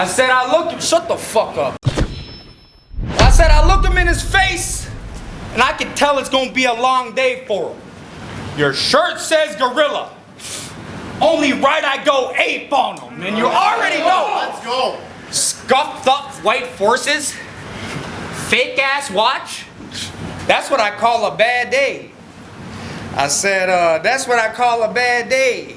I said I looked him, shut the fuck up. I said I looked him in his face, and I could tell it's gonna be a long day for him. Your shirt says gorilla. Only right I go ape on him, and you already know. Let's go. Scuffed up white forces, fake ass watch. That's what I call a bad day. I said, that's what I call a bad day.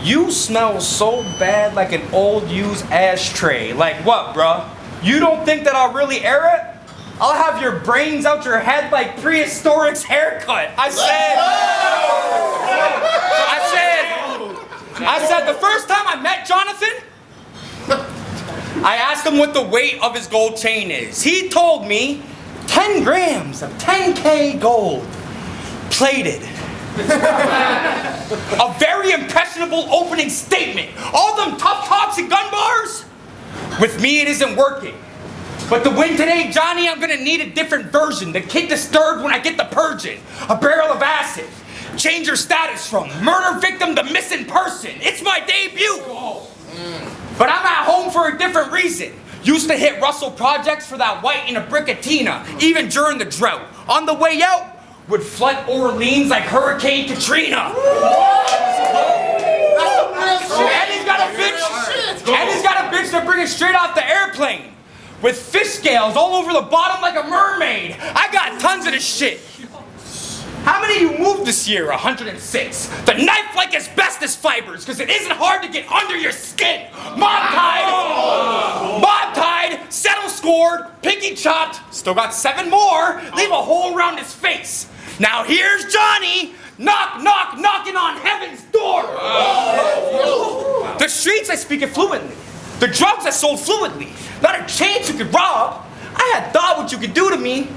You smell so bad like an old used ashtray. Like what, bruh? You don't think that I'll really air it? I'll have your brains out your head like prehistoric's haircut. I said the first time I met Jonathan, I asked him what the weight of his gold chain is. He told me 10 grams of 10K gold, plated. A very impressionable opening statement. All them tough talks and gun bars? With me it isn't working. But to win today, Johnny, I'm gonna need a different version. The kid disturbed when I get the purging. A barrel of acid. Change your status from murder victim to missing person. It's my debut. But I'm at home for a different reason. Used to hit Russell Projects for that white in a brick of Tina, even during the drought. On the way out, would flood Orleans like Hurricane Katrina. And he's got a bitch to bring it straight off the airplane. With fish scales all over the bottom like a mermaid. I got tons of this shit. How many you moved this year? 106. The knife like asbestos fibers, because it isn't hard to get under your skin. Mob tied, settle scored, pinky chopped, still got 7 more, leave a hole around his face. Now here's Johnny, knocking on heaven's door. The streets, I speak it fluently. The drugs I sold fluently. Not a chance you could rob. I had thought what you could do to me.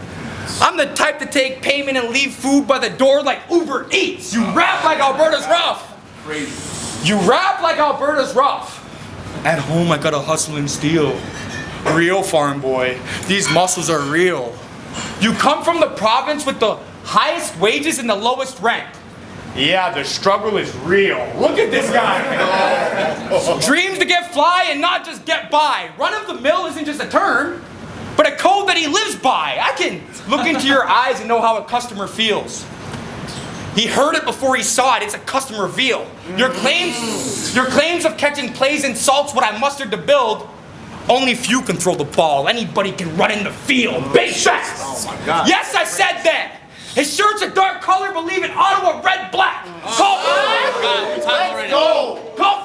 I'm the type to take payment and leave food by the door like Uber Eats. You rap like Alberta's rough. Crazy. You rap like Alberta's rough. At home I gotta hustle and steal. Real farm boy. These muscles are real. You come from the province with the highest wages and the lowest rent. Yeah, the struggle is real. Look at this guy. Dreams to get fly and not just get by. Run of the mill isn't just a term, but a code that he lives by. I can look into your eyes and know how a customer feels. He heard it before he saw it. It's a custom reveal. Your claims of catching plays and salts what I mustered to build. Only few can throw the ball. Anybody can run in the field. Big shots. Oh my God. Yes, I said that. His shirt's a dark color, but leave it Ottawa red black. Call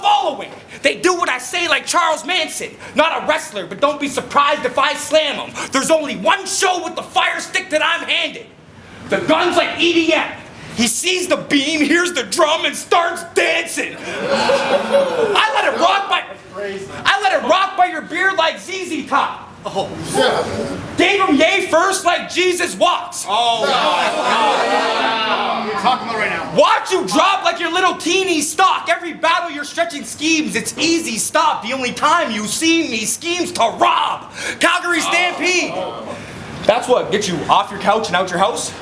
following. They do what I say like Charles Manson. Not a wrestler, but don't be surprised if I slam him. There's only one show with the fire stick that I'm handed. The gun's like EDM. He sees the beam, hears the drum, and starts dancing. I let it rock by your beard like ZZ Top. Oh, yeah. Gave him yay first like Jesus walks. Oh, you're talking about right now. Watch you drop like your little teeny stock. Every battle you're stretching schemes, it's easy stop. The only time you see me schemes to rob. Calgary Stampede. That's what gets you off your couch and out your house?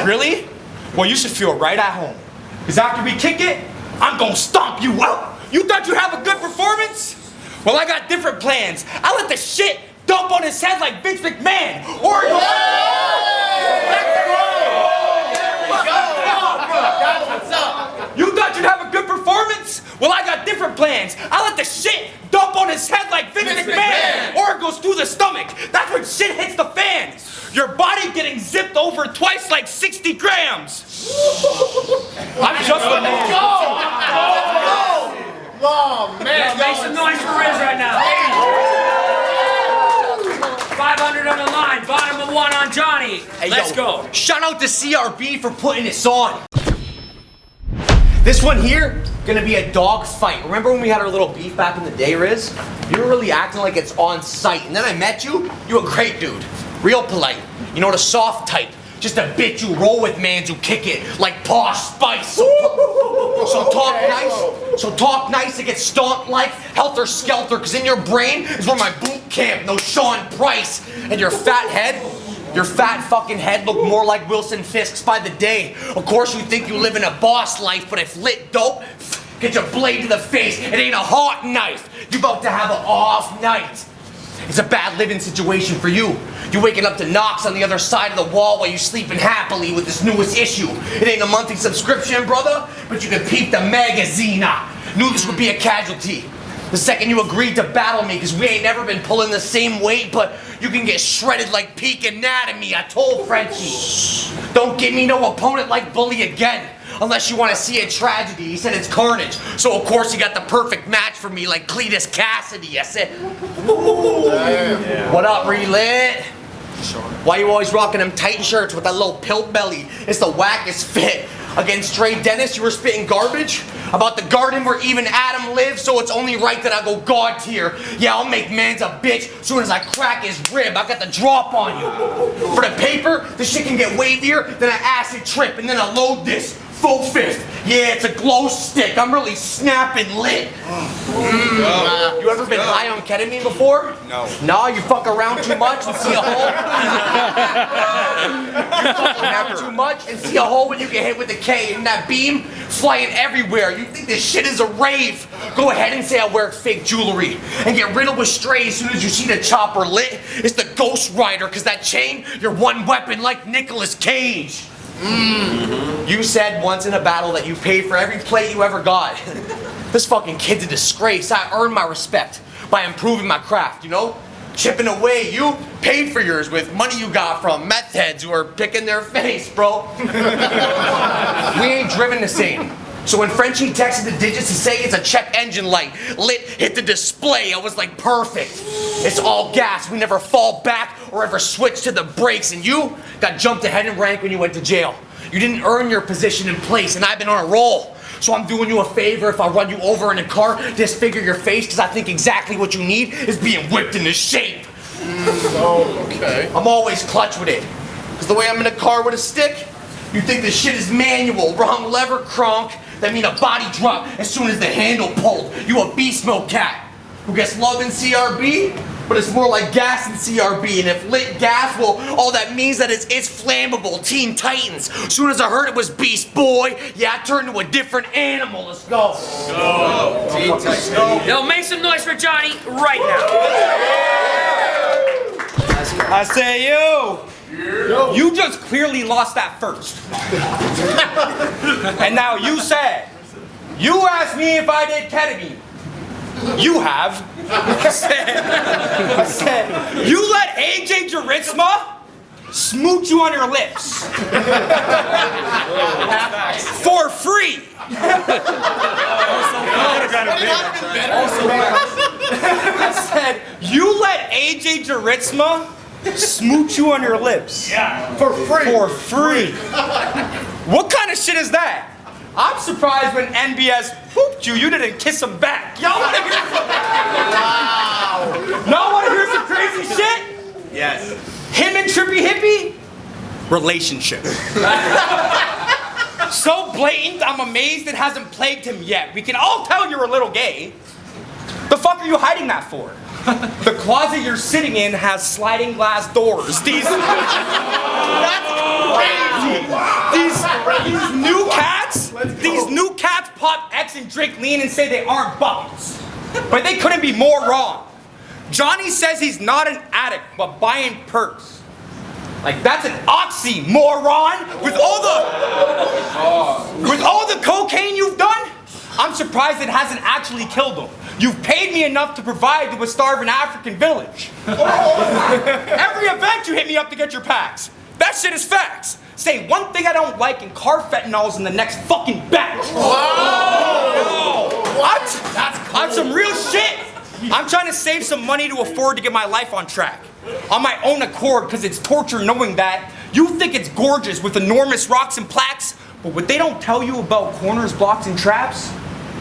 Really? Well, you should feel right at home. Because after we kick it, I'm gonna stomp you out. You thought you have a good performance? Well, I got different plans. I let the shit dump on his head like Vince McMahon. Or you thought you'd have a good performance? Well, I got different plans. I let the shit dump on his head like Vince McMahon. Or it goes through the stomach. That's when shit hits the fan. Your body getting zipped over twice like 60 grams. I'm just a man. Let's go! Oh, man. Make some noise for Riz right now. 500 on the line, bottom of 1 on Johnny. Hey, Let's go. Shout out to CRB for putting this on. This one here, gonna be a dog fight. Remember when we had our little beef back in the day, Riz? You were really acting like it's on site. And then I met you, you a great dude. Real polite. You know, the soft type. Just a bitch you roll with, mans who kick it like Posh Spice. So talk nice to get stomped like helter skelter, cause in your brain is where my boot camp, no Sean Price. And your fat fucking head look more like Wilson Fisk's by the day. Of course you think you live in a boss life, but if lit dope Get your blade to the face. It ain't a hot knife. You about to have an off night. It's a bad living situation for you. You're waking up to KNOXX on the other side of the wall while you're sleeping happily with this newest issue. It ain't a monthly subscription, brother, but you can peep the magazine out. Knew this would be a casualty. The second you agreed to battle me, because we ain't never been pulling the same weight, but you can get shredded like peak anatomy. I told Frenchie. Don't give me no opponent like Bully again. Unless you want to see a tragedy. He said it's carnage. So of course he got the perfect match for me like Cletus Cassidy. I said, what up, Relit? Why you always rocking them tight shirts with that little pilt belly? It's the wackest fit. Against Stray Dennis, you were spitting garbage about the garden where even Adam lives, so it's only right that I go God tier. Yeah, I'll make man's a bitch soon as I crack his rib. I got the drop on you. For the paper, this shit can get wavier than an acid trip, and then I load this. Full fifth. Yeah, it's a glow stick. I'm really snapping lit. You ever been high on ketamine before? No. No, you fuck around too much and see a hole? You fuck around too much and see a hole when you get hit with a K and that beam flying everywhere. You think this shit is a rave. Go ahead and say I wear fake jewelry and get riddled with strays as soon as you see the chopper lit. It's the Ghost Rider, cause that chain, you're one weapon like Nicolas Cage. You said once in a battle that you paid for every plate you ever got. This fucking kid's a disgrace. I earned my respect by improving my craft, you know? Chipping away. You paid for yours with money you got from meth heads who are picking their face, bro. We ain't driven the same. So when Frenchie texted the digits to say it's a check engine light, lit hit the display, I was like, perfect. It's all gas, we never fall back or ever switch to the brakes, and you got jumped ahead in rank when you went to jail. You didn't earn your position in place, and I've been on a roll. So I'm doing you a favor if I run you over in a car, disfigure your face, because I think exactly what you need is being whipped into shape. Okay. I'm always clutch with it. Because the way I'm in a car with a stick, you think this shit is manual, wrong lever, cronk. That mean a body drop as soon as the handle pulled. You a beast mode cat who gets love in CRB, but it's more like gas in CRB. And if lit gas, well, all that means that it's flammable. Teen Titans. Soon as I heard it was Beast Boy, yeah, I turned to a different animal. Let's go. Go. Teen Titans. Go. Yo, make some noise for Johnny right now. I say you. You just clearly lost that first. And now you said, you asked me if I did ketamine. You have. I said, you let AJ Charisma smooch you on your lips. For free. I said, you let AJ Charisma smooch you on your lips. Yeah. For free. For free. What kind of shit is that? I'm surprised when NBS whooped you, you didn't kiss him back. Y'all wanna hear some... Wow. Y'all wanna hear some crazy shit? Yes. Him and Trippy Hippie? Relationship. So blatant, I'm amazed it hasn't plagued him yet. We can all tell you're a little gay. The fuck are you hiding that for? The closet you're sitting in has sliding glass doors. These new cats pop X and drink lean and say they aren't buckets. But they couldn't be more wrong. Johnny says he's not an addict, but buying perks. Like that's an oxymoron. With all the cocaine you've done, I'm surprised it hasn't actually killed him. You've paid me enough to provide to a starving African village. Every event you hit me up to get your packs. That shit is facts. Say one thing I don't like and carve fentanyl's in the next fucking batch. What? On some real shit. I'm trying to save some money to afford to get my life on track. On my own accord, because it's torture knowing that. You think it's gorgeous with enormous rocks and plaques, but what they don't tell you about corners, blocks, and traps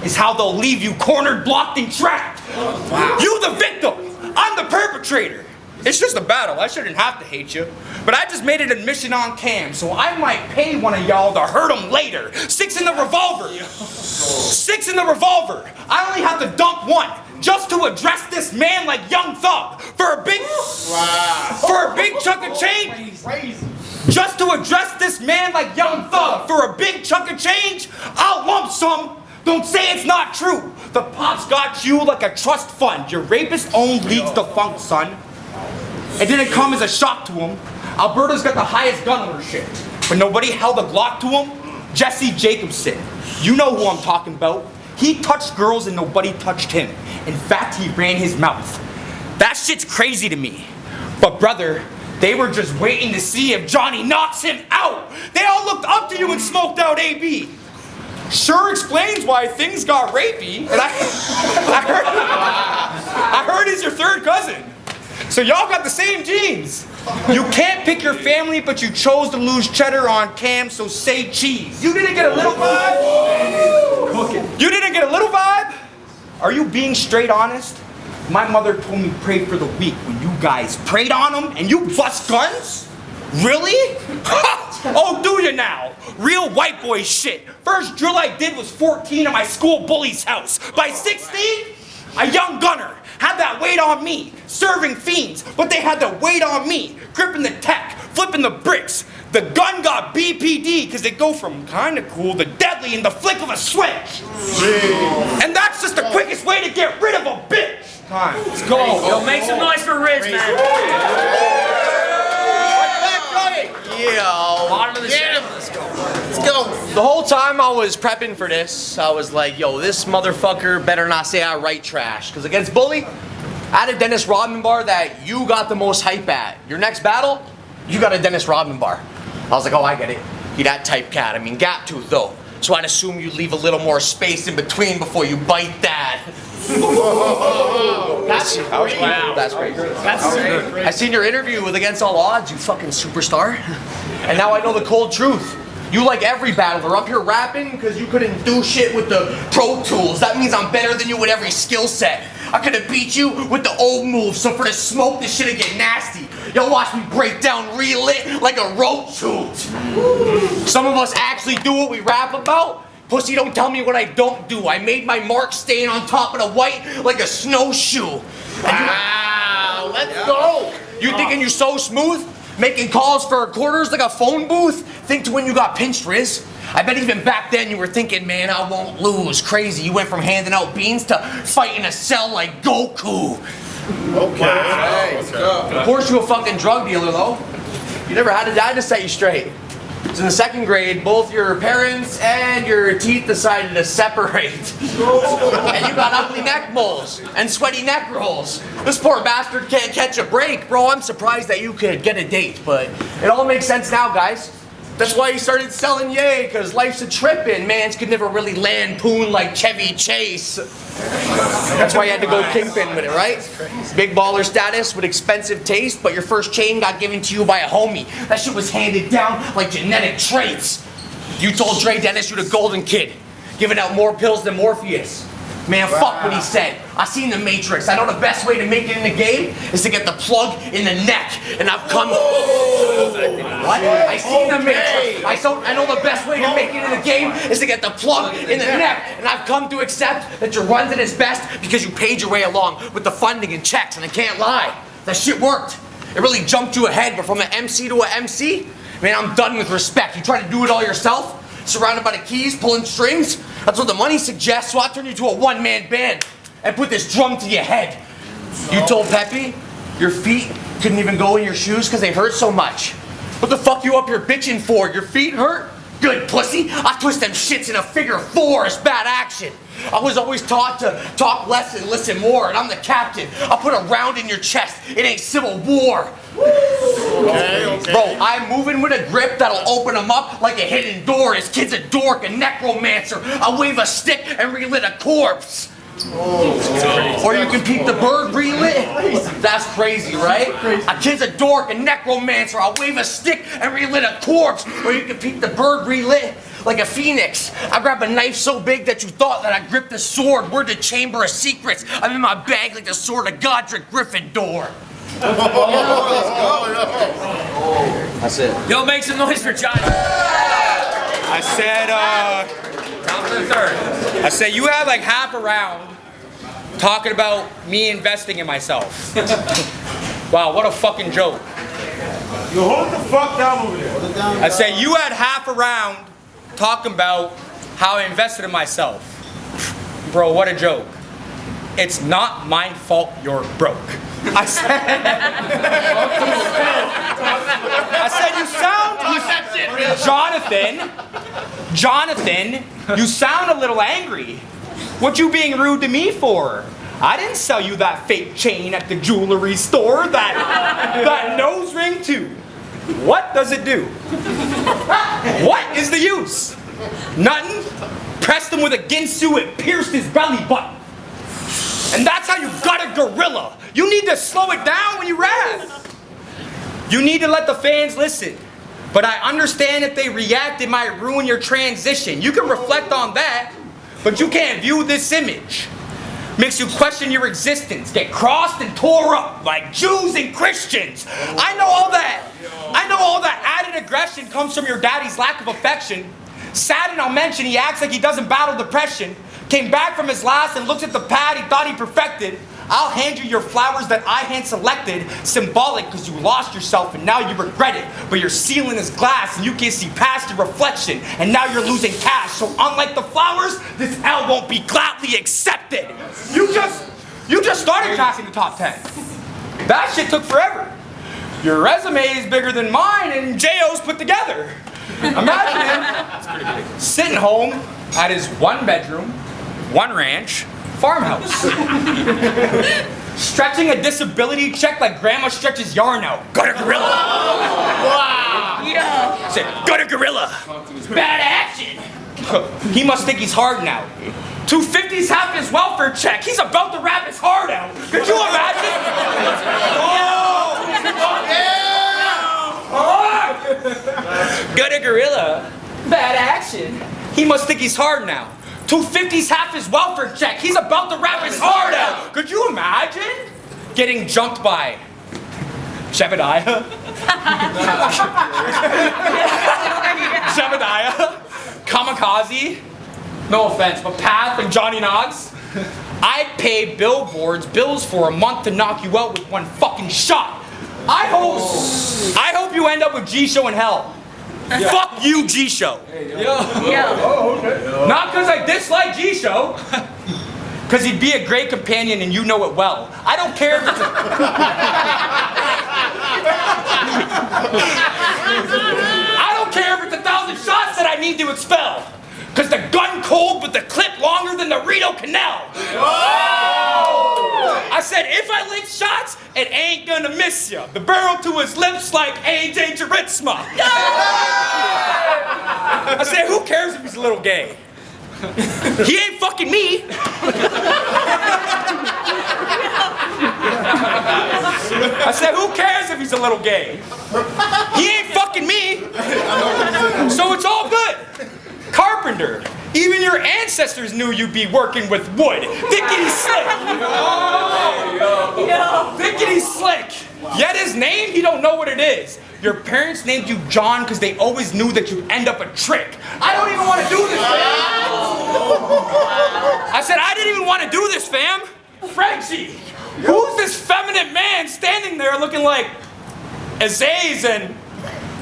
is how they'll leave you cornered, blocked, and trapped. Wow. You the victim, I'm the perpetrator. It's just a battle, I shouldn't have to hate you. But I just made an admission on cam, so I might pay one of y'all to hurt him later. 6 in the revolver. 6 in the revolver. I only have to dump one, just to address this man like Young Thug. For a big chunk of change. Just to address this man like Young Thug. For a big chunk of change, I'll lump sum Don't say it's not true. The pops got you like a trust fund. Your rapist owned league's defunct, son. It didn't come as a shock to him. Alberta's got the highest gun ownership, but nobody held a Glock to him. Jesse Jacobson, you know who I'm talking about. He touched girls and nobody touched him. In fact, he ran his mouth. That shit's crazy to me. But brother, they were just waiting to see if Johnny knocks him out. They all looked up to you and smoked out AB. Sure explains why things got rapey. And I heard he's your third cousin. So y'all got the same genes. You can't pick your family, but you chose to lose cheddar on Cam, so say cheese. You didn't get a little vibe? You didn't get a little vibe? Are you being straight honest? My mother told me pray for the weak when you guys prayed on them and you bust guns? Really? Oh, do you now? Real white boy shit. First drill I did was 14 at my school bully's house. By 16, a young gunner had that weight on me, serving fiends, but they had the weight on me, gripping the tech, flipping the bricks. The gun got BPD because they go from kinda cool to deadly in the flick of a switch. And that's just the quickest way to get rid of a bitch. Time. Let's go. Yo, make some noise for Riz, man. Yo. Bottom of the Yeah. Let's go. Let's go. The whole time I was prepping for this, I was like, yo, this motherfucker better not say I write trash. Because against Bully, I had a Dennis Rodman bar that you got the most hype at. Your next battle, you got a Dennis Rodman bar. I was like, oh, I get it. He that type cat. I mean, gap tooth, though. So I'd assume you'd leave a little more space in between before you bite that. That's great. Wow. That's great. That's great. I seen your interview with Against All Odds, you fucking superstar. And now I know the cold truth. You like every battler up here rapping because you couldn't do shit with the Pro Tools. That means I'm better than you with every skill set. I could have beat you with the old moves, so for the smoke, this shit'd get nasty. Y'all watch me break down relit like a road shoot. Some of us actually do what we rap about. Pussy, don't tell me what I don't do. I made my mark staying on top of the white like a snowshoe. Wow, let's go. You thinking you're so smooth? Making calls for quarters like a phone booth? Think to when you got pinched, Riz. I bet even back then you were thinking, man, I won't lose. Crazy, you went from handing out beans to fighting a cell like Goku. Okay. Let's go. Of course you a fucking drug dealer, though. You never had a dad to set you straight. So in the second grade, both your parents and your teeth decided to separate. And you got ugly neck moles and sweaty neck rolls. This poor bastard can't catch a break. Bro, I'm surprised that you could get a date, but it all makes sense now, guys. That's why he started selling yay, because life's a trippin'. Mans could never really lampoon like Chevy Chase. That's why you had to go kingpin with it, right? Big baller status with expensive taste, but your first chain got given to you by a homie. That shit was handed down like genetic traits. You told Dre Dennis you're the golden kid, giving out more pills than Morpheus. Man, fuck what he said. I seen the Matrix. I know the best way to make it in the game is to get the plug in the neck. And I've come... What? I seen the Matrix. I know the best way to make it in the game is to get the plug in the neck. And I've come to accept that your run's at its best because you paid your way along with the funding and checks. And I can't lie. That shit worked. It really jumped you ahead. But from an MC to an MC, man, I'm done with respect. You try to do it all yourself? Surrounded by the keys, pulling strings. That's what the money suggests, so I turned you to a one-man band and put this drum to your head. You told Pepe your feet couldn't even go in your shoes because they hurt so much. What the fuck you up here bitching for? Your feet hurt? Good pussy. I twist them shits in a figure four. It's bad action. I was always taught to talk less and listen more, and I'm the captain. I'll put a round in your chest. It ain't Civil War. Okay. Bro, I'm moving with a grip that'll open him up like a hidden door. His kid's a dork, a necromancer. I'll wave a stick and relit a corpse. Or you can peep the bird relit. That's crazy, right? A kid's a dork, a necromancer. I'll wave a stick and relit a corpse. Or you can peep the bird relit like a phoenix. I grab a knife so big that you thought that I gripped a sword. We're the Chamber of Secrets. I'm in my bag like the sword of Godric Gryffindor. That's it. Yo, make some noise for Johnny. I said, Top of the third. I said you had like half a round talking about me investing in myself. Wow, what a fucking joke. You hold the fuck down over there. I said you had half a round talking about how I invested in myself. Bro, what a joke. It's not my fault you're broke. I said you sound, Jonathan, you sound a little angry. What you being rude to me for? I didn't sell you that fake chain at the jewelry store, that nose ring too. What does it do? What is the use? Nothing. Pressed him with a ginsu, it pierced his belly button. And that's how you got a gorilla. You need to slow it down when you rap. You need to let the fans listen. But I understand if they react, it might ruin your transition. You can reflect on that, but you can't view this image. Makes you question your existence, get crossed and tore up like Jews and Christians. I know all that. I know all that added aggression comes from your daddy's lack of affection. Sad and I'll mention he acts like he doesn't battle depression. Came back from his last and looked at the pad he thought he perfected. I'll hand you your flowers that I hand selected. Symbolic because you lost yourself and now you regret it. But your ceiling is glass and you can't see past your reflection. And now you're losing cash. So unlike the flowers, this L won't be gladly accepted. You just started cracking the top 10. That shit took forever. Your resume is bigger than mine and J.O.'s put together. Imagine him sitting home at his 1 bedroom, 1 ranch, farmhouse. Stretching a disability check like grandma stretches yarn out. Got a gorilla. Wow. Yeah. Said, got a gorilla. Bad action. He must think he's hard now. 250's half his welfare check. He's about to rap his heart out. Could you imagine? Got a gorilla. Bad action. He must think he's hard now. 250's half his welfare check. He's about to rap his heart out. Could you imagine getting jumped by Jebediah? Jebediah, Kamikaze, no offense, but Path and Johnny Knox. I'd pay billboards bills for a month to knock you out with 1 fucking shot. I hope you end up with G-Show in hell. Yeah. Fuck you, G-Show. Oh, okay. Not because I dislike G-Show, because he'd be a great companion and you know it well. I don't care if it's I don't care if it's 1,000 shots that I need to expel. Because the gun cold with the clip longer than the Rito Canal. I said, if I lick shots, it ain't gonna miss ya. The barrel to his lips like AJ Charisma. I said, who cares if he's a little gay? He ain't fucking me. I said, who cares if he's a little gay? He ain't fucking me. So it's all good. Carpenter. Even your ancestors knew you'd be working with wood. Thickety slick. Thickety slick. Yet his name, he don't know what it is. Your parents named you John because they always knew that you'd end up a trick. I don't even want to do this, fam. I said, I didn't even want to do this, fam. Frenchie. Who's this feminine man standing there looking like Aziz and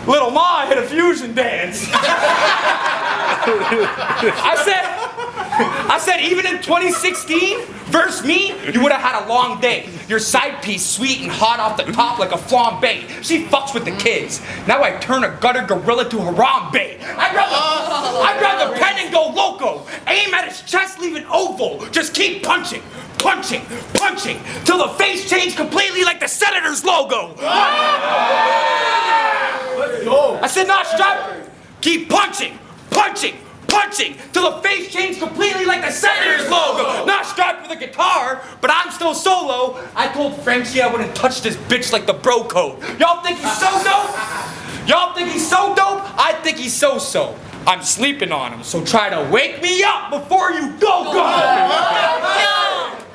Little Ma hit a fusion dance? I said, even in 2016, versus me, you would have had a long day. Your side piece sweet and hot off the top like a flambe. She fucks with the kids. Now I turn a gutter gorilla to Harambe. I grab the pen and go loco. Aim at his chest, leave an oval. Just keep punching, punching, punching, till the face changed completely like the Senator's logo. I said, nah, strap. Keep punching, punching, punching, till the face changed completely like the Senator's logo. Not strapped with a guitar, but I'm still solo. I told Frenchie I wouldn't touch this bitch like the bro code. Y'all think he's so dope? Y'all think he's so dope? I think he's so-so. I'm sleeping on him, so try to wake me up before you go.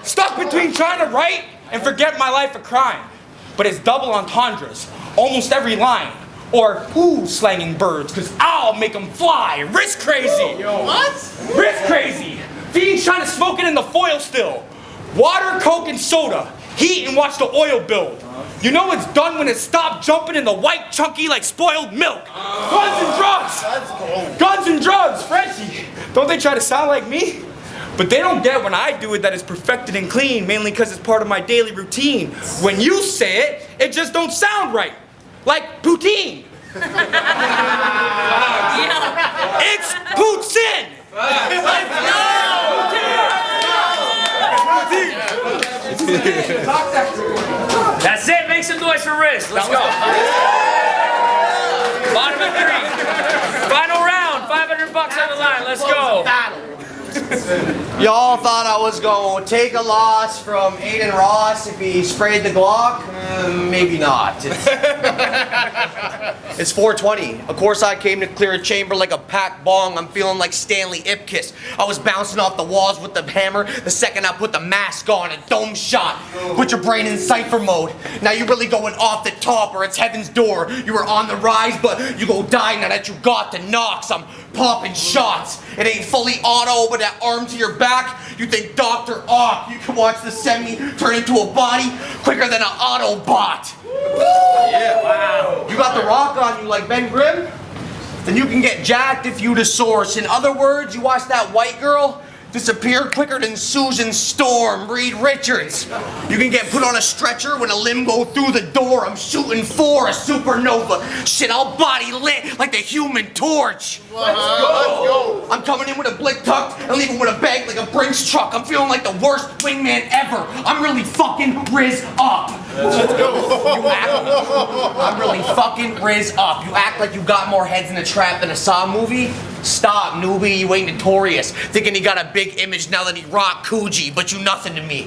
Stuck between trying to write and forget my life a crime. But it's double entendres, almost every line. Or who slanging birds, cause I'll make them fly. RIZ crazy. What? RIZ crazy. Fiends trying to smoke it in the foil still. Water, Coke, and soda. Heat and watch the oil build. You know it's done when it stopped jumping in the white chunky like spoiled milk. Guns and drugs. Guns and drugs, Frenchie. Don't they try to sound like me? But But they don't get when I do it that it's perfected and clean, mainly because it's part of my daily routine. When you say it, it just don't sound right. Like poutine. It's poutine. That's it. Make some noise for Riz. Let's go. Bottom of 3. Final round. $500 on the line. Let's go. Y'all thought I was going to take a loss from Aiden Ross if he sprayed the Glock? Maybe not. It's 420. Of course I came to clear a chamber like a packed bong. I'm feeling like Stanley Ipkiss. I was bouncing off the walls with the hammer the second I put the mask on. A dome shot. Put your brain in cipher mode. Now you're really going off the top or it's heaven's door. You were on the rise but you go die now that you got the knocks. I'm popping shots. It ain't fully auto, but that arm to your back, you think Dr. Ock. You can watch the semi turn into a body quicker than an Autobot. Yeah. Wow. You got the rock on you like Ben Grimm? Then you can get jacked if you the source. In other words, you watch that white girl disappear quicker than Susan Storm, Reed Richards. You can get put on a stretcher when a limb go through the door. I'm shooting for a supernova. Shit, I'll body lit like the Human Torch. Let's go. I'm coming in with a blick tucked and leaving with a bag like a Brinks truck. I'm feeling like the worst wingman ever. I'm really fucking Riz up. Let's go. I'm really fucking Riz up. You act like you got more heads in the trap than a Saw movie? Stop, newbie, you ain't notorious. Thinking he got a big image now that he rock Coogee, but you nothing to me.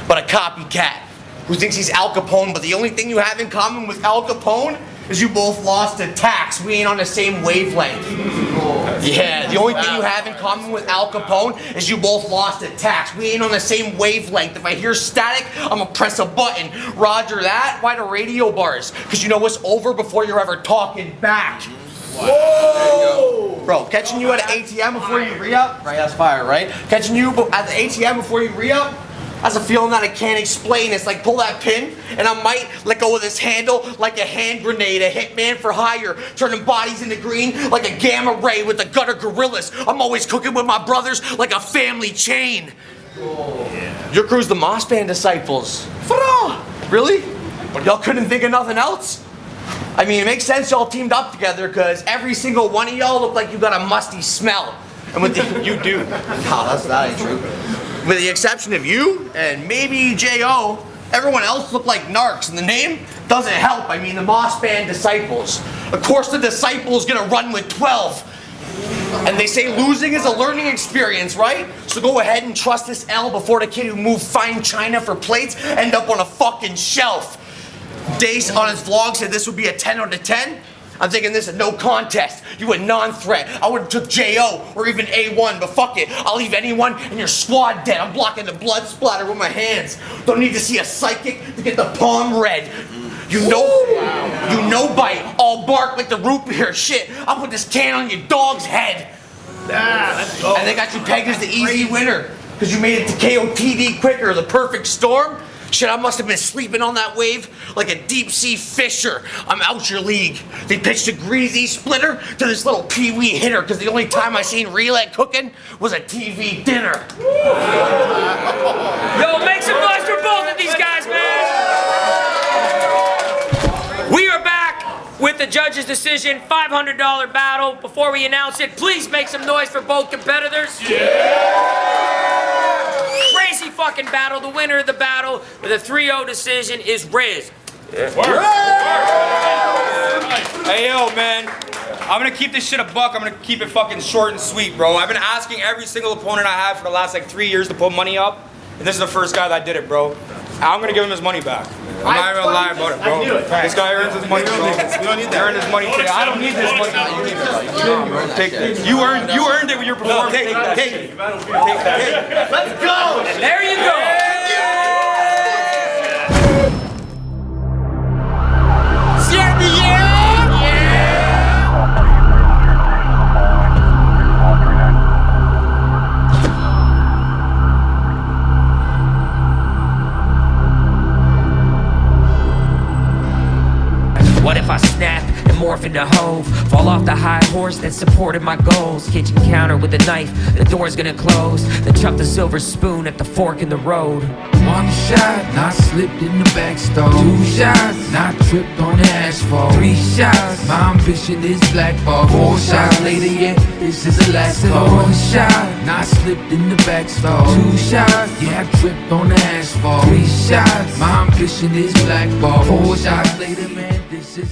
But a copycat who thinks he's Al Capone, but the only thing you have in common with Al Capone is you both lost to tax. We ain't on the same wavelength. Yeah, the only thing you have in common with Al Capone is you both lost to tax. We ain't on the same wavelength. If I hear static, I'ma press a button. Roger that? Why the radio bars? Because you know what's over before you're ever talking back. Whoa! Bro, catching you at an ATM before you re-up? Right, that's fire, right? Catching you at the ATM before you re-up? That's a feeling that I can't explain. It's like pull that pin, and I might let go of this handle like a hand grenade, a hitman for hire, turning bodies into green like a gamma ray with the gutter gorillas. I'm always cooking with my brothers like a family chain. Oh. Yeah. Your crew's the Moss Band disciples. Really? Y'all couldn't think of nothing else? I mean, it makes sense y'all teamed up together because every single one of y'all look like you got a musty smell. And with the, you do. No, that ain't true. With the exception of you and maybe J.O., everyone else looked like narcs, and the name doesn't help. I mean, the Moss Band disciples. Of course, the disciples gonna run with 12. And they say losing is a learning experience, right? So go ahead and trust this L before the kid who moved fine china for plates end up on a fucking shelf. Dace on his vlog said this would be a 10 out of 10. I'm thinking this is no contest. You a non-threat. I would've took J.O. or even A1, but fuck it. I'll leave anyone in your squad dead. I'm blocking the blood splatter with my hands. Don't need to see a psychic to get the palm red. You know bite. All bark like the root beer. Shit, I'll put this can on your dog's head. Let's go. And they got you pegged as the easy winner. Because you made it to KOTD quicker, the perfect storm. Shit, I must have been sleeping on that wave like a deep sea fisher. I'm out your league. They pitched a greasy splitter to this little pee-wee hitter because the only time I seen Relit cooking was a TV dinner. Yo, make some noise for both of these guys, man. We are back with the judge's decision, $500 battle. Before we announce it, please make some noise for both competitors. Yeah! Crazy fucking battle. The winner of the battle with a 3-0 decision is Riz. Yeah. Hey, yo, man. I'm gonna keep this shit a buck. I'm gonna keep it fucking short and sweet, bro. I've been asking every single opponent I have for the last like 3 years to put money up, and this is the first guy that did it, bro. I'm gonna give him his money back. I'm not even gonna lie about it, bro. This guy earns his money, bro. We don't need that. Earned his money today. I don't need this money. You earned it with your performance. Take that. Let's go. There you go. CRB, yeah! What if I snap and morph into Hove. Fall off the high horse that supported my goals. Kitchen counter with a knife, the door's gonna close. Then chuck the silver spoon at the fork in the road. One shot, not slipped in the back stove. 2 shots, not tripped on the asphalt. 3 shots, my ambition is blackball. 4 shots later, yeah, this is the last call. 1 shot, not slipped in the back stove. 2 shots, yeah, I tripped on the asphalt. 3 shots, my ambition is blackball. 4 shots later, man, this is